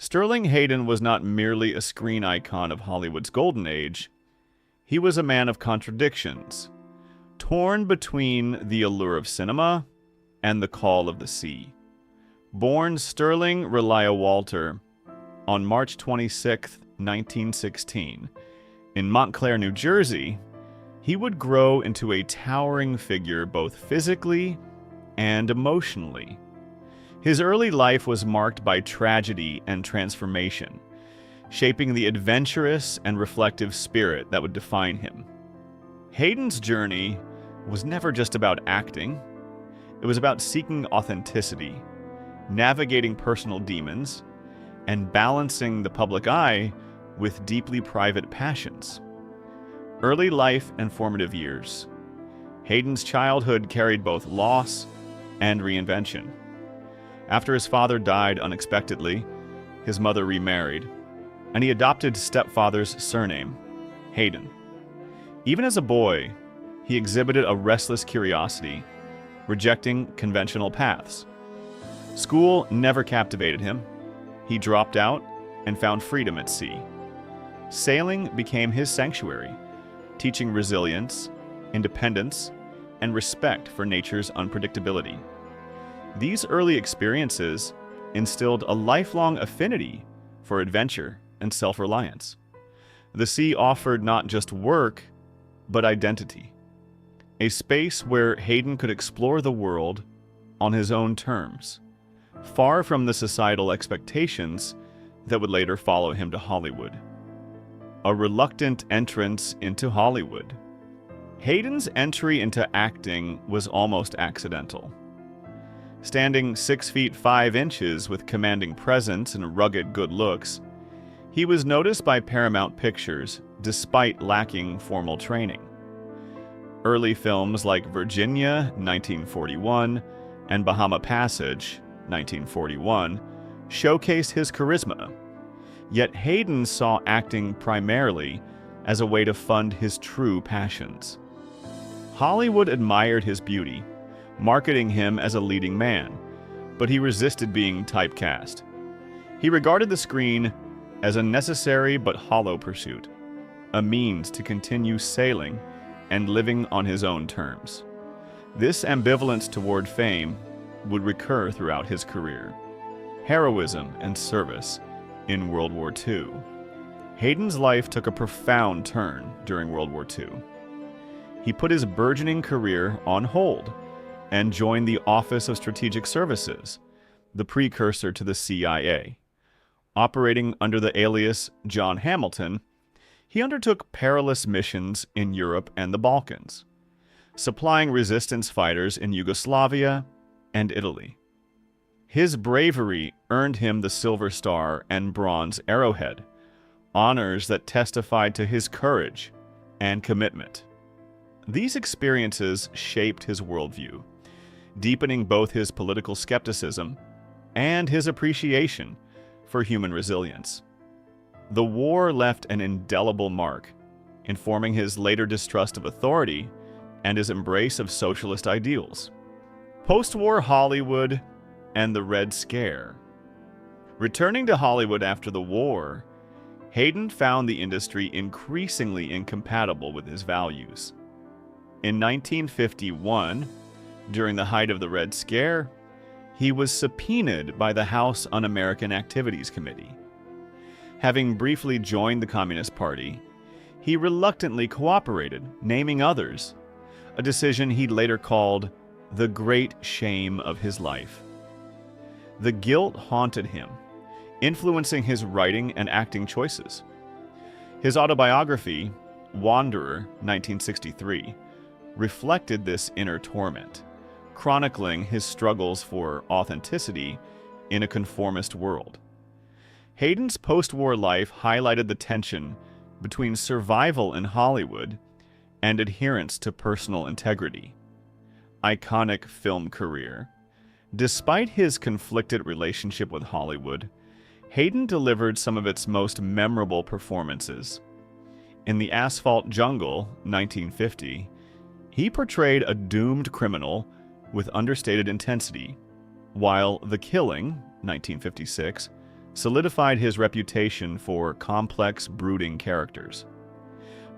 Sterling Hayden was not merely a screen icon of Hollywood's golden age. He was a man of contradictions, torn between the allure of cinema and the call of the sea. Born Sterling Relia Walter on March 26, 1916, in Montclair, New Jersey, he would grow into a towering figure both physically and emotionally. His early life was marked by tragedy and transformation, shaping the adventurous and reflective spirit that would define him. Hayden's journey was never just about acting. It was about seeking authenticity, navigating personal demons, and balancing the public eye with deeply private passions. Early life and formative years. Hayden's childhood carried both loss and reinvention. After his father died unexpectedly, his mother remarried, and he adopted his stepfather's surname, Hayden. Even as a boy, he exhibited a restless curiosity, rejecting conventional paths. School never captivated him. He dropped out and found freedom at sea. Sailing became his sanctuary, teaching resilience, independence, and respect for nature's unpredictability. These early experiences instilled a lifelong affinity for adventure and self-reliance. The sea offered not just work, but identity. A space where Hayden could explore the world on his own terms, far from the societal expectations that would later follow him to Hollywood. A reluctant entrance into Hollywood. Hayden's entry into acting was almost accidental. Standing 6 feet 5 inches with commanding presence and rugged good looks, he was noticed by Paramount Pictures despite lacking formal training. Early films like Virginia, 1941, and Bahama Passage, 1941, showcased his charisma. Yet Hayden saw acting primarily as a way to fund his true passions. Hollywood admired his beauty, marketing him as a leading man, but he resisted being typecast. He regarded the screen as a necessary but hollow pursuit, a means to continue sailing and living on his own terms. This ambivalence toward fame would recur throughout his career. Heroism and service in World War II. Hayden's life took a profound turn during World War II. He put his burgeoning career on hold and joined the Office of Strategic Services, the precursor to the CIA. Operating under the alias John Hamilton, he undertook perilous missions in Europe and the Balkans, supplying resistance fighters in Yugoslavia and Italy. His bravery earned him the Silver Star and Bronze Arrowhead, honors that testified to his courage and commitment. These experiences shaped his worldview, deepening both his political skepticism and his appreciation for human resilience. The war left an indelible mark, informing his later distrust of authority and his embrace of socialist ideals. Post-war Hollywood and the Red Scare. Returning to Hollywood after the war, Hayden found the industry increasingly incompatible with his values. In 1951, during the height of the Red Scare, he was subpoenaed by the House Un-American Activities Committee. Having briefly joined the Communist Party, he reluctantly cooperated, naming others, a decision he later called the great shame of his life. The guilt haunted him, influencing his writing and acting choices. His autobiography, Wanderer, 1963, reflected this inner torment, chronicling his struggles for authenticity in a conformist world. Hayden's post-war life highlighted the tension between survival in Hollywood and adherence to personal integrity. Iconic film career. Despite his conflicted relationship with Hollywood, Hayden delivered some of its most memorable performances. In The Asphalt Jungle, 1950, he portrayed a doomed criminal with understated intensity, while The Killing, 1956, solidified his reputation for complex, brooding characters.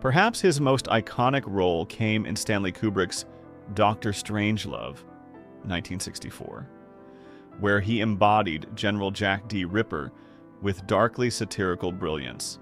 Perhaps his most iconic role came in Stanley Kubrick's Dr. Strangelove, 1964, where he embodied General Jack D. Ripper with darkly satirical brilliance.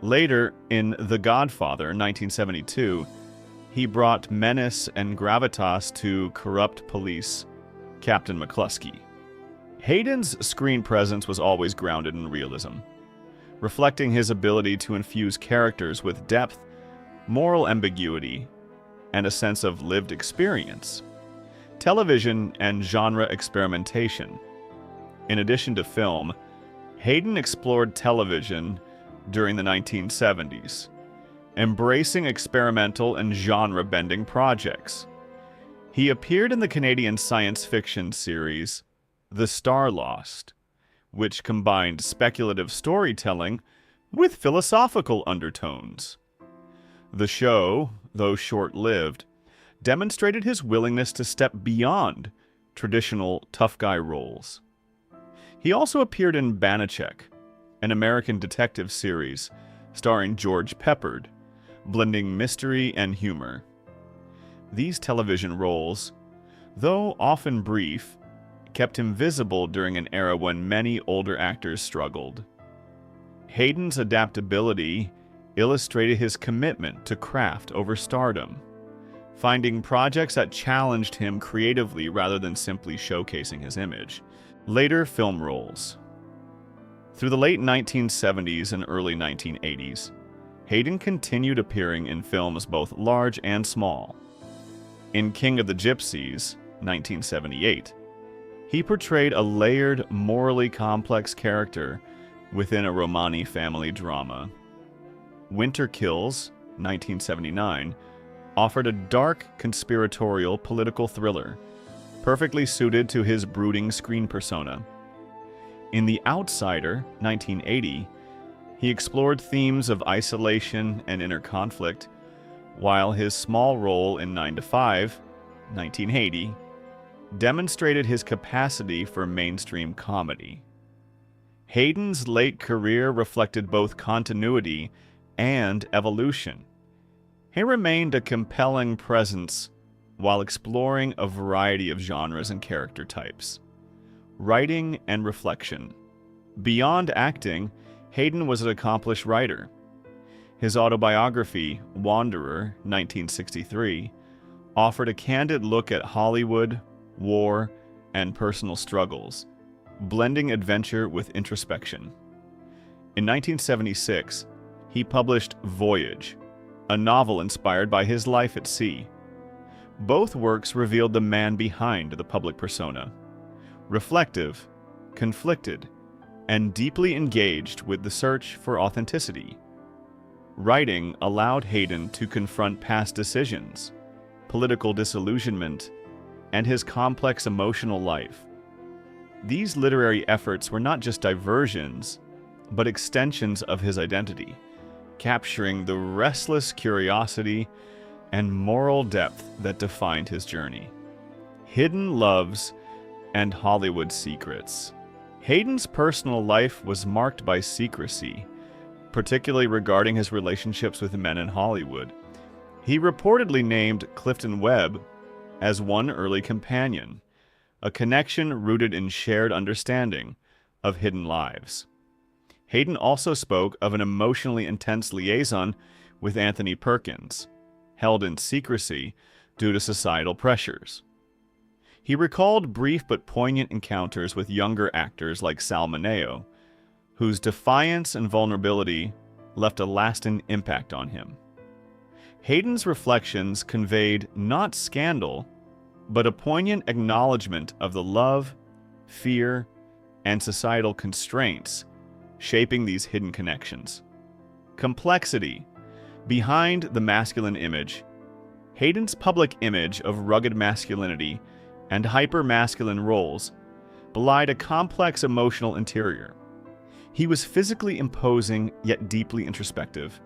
Later, in The Godfather, 1972, he brought menace and gravitas to corrupt police Captain McCluskey. Hayden's screen presence was always grounded in realism, reflecting his ability to infuse characters with depth, moral ambiguity, and a sense of lived experience. Television and genre experimentation. In addition to film, Hayden explored television during the 1970s, embracing experimental and genre-bending projects. He appeared in the Canadian science fiction series The Star Lost, which combined speculative storytelling with philosophical undertones. The show, though short-lived, demonstrated his willingness to step beyond traditional tough guy roles. He also appeared in Banachek, an American detective series starring George Peppard, blending mystery and humor. These television roles, though often brief, kept him visible during an era when many older actors struggled. Hayden's adaptability illustrated his commitment to craft over stardom, finding projects that challenged him creatively rather than simply showcasing his image. Later film roles. Through the late 1970s and early 1980s, Hayden continued appearing in films both large and small. In King of the Gypsies, 1978, he portrayed a layered, morally complex character within a Romani family drama. Winter Kills, 1979, offered a dark, conspiratorial political thriller, perfectly suited to his brooding screen persona. In The Outsider, 1980, he explored themes of isolation and inner conflict, while his small role in 9 to 5, 1980, demonstrated his capacity for mainstream comedy. Hayden's late career reflected both continuity and evolution. He remained a compelling presence while exploring a variety of genres and character types. Writing and reflection. Beyond acting, Hayden was an accomplished writer. His autobiography, Wanderer, 1963, offered a candid look at Hollywood, war, and personal struggles, blending adventure with introspection. In 1976, he published Voyage, a novel inspired by his life at sea. Both works revealed the man behind the public persona, reflective, conflicted, and deeply engaged with the search for authenticity. Writing allowed Hayden to confront past decisions, political disillusionment, and his complex emotional life. These literary efforts were not just diversions, but extensions of his identity, capturing the restless curiosity and moral depth that defined his journey. Hidden loves and Hollywood secrets. Hayden's personal life was marked by secrecy, particularly regarding his relationships with men in Hollywood. He reportedly named Clifton Webb as one early companion, a connection rooted in shared understanding of hidden lives. Hayden also spoke of an emotionally intense liaison with Anthony Perkins, held in secrecy due to societal pressures. He recalled brief but poignant encounters with younger actors like Sal Mineo, whose defiance and vulnerability left a lasting impact on him. Hayden's reflections conveyed not scandal, but a poignant acknowledgement of the love, fear, and societal constraints shaping these hidden connections. Complexity. Behind the masculine image, Hayden's public image of rugged masculinity and hyper-masculine roles belied a complex emotional interior. He was physically imposing yet deeply introspective,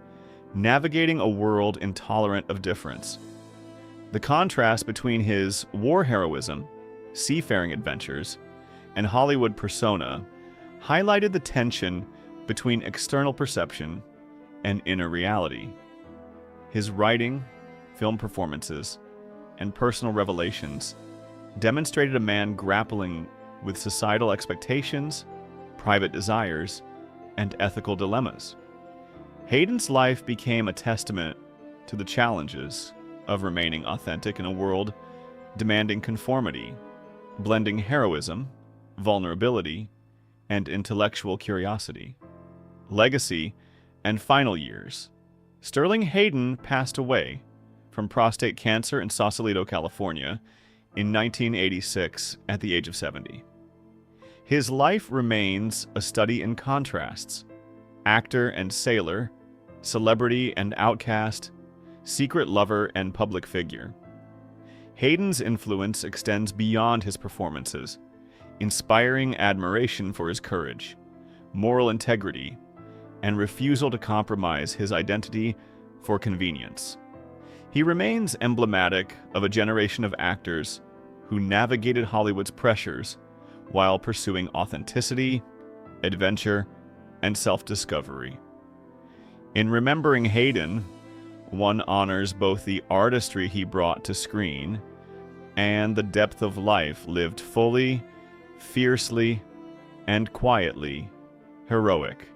navigating a world intolerant of difference. The contrast between his war heroism, seafaring adventures, and Hollywood persona highlighted the tension between external perception and inner reality. His writing, film performances, and personal revelations demonstrated a man grappling with societal expectations, private desires, and ethical dilemmas. Hayden's life became a testament to the challenges of remaining authentic in a world demanding conformity, blending heroism, vulnerability, and intellectual curiosity. Legacy and final years. Sterling Hayden passed away from prostate cancer in Sausalito, California in 1986 at the age of 70. His life remains a study in contrasts: actor and sailor, celebrity and outcast, secret lover and public figure. Hayden's influence extends beyond his performances, inspiring admiration for his courage, moral integrity, and refusal to compromise his identity for convenience. He remains emblematic of a generation of actors who navigated Hollywood's pressures while pursuing authenticity, adventure, and self-discovery. In remembering Hayden, one honors both the artistry he brought to screen and the depth of life lived fully, fiercely, and quietly heroic.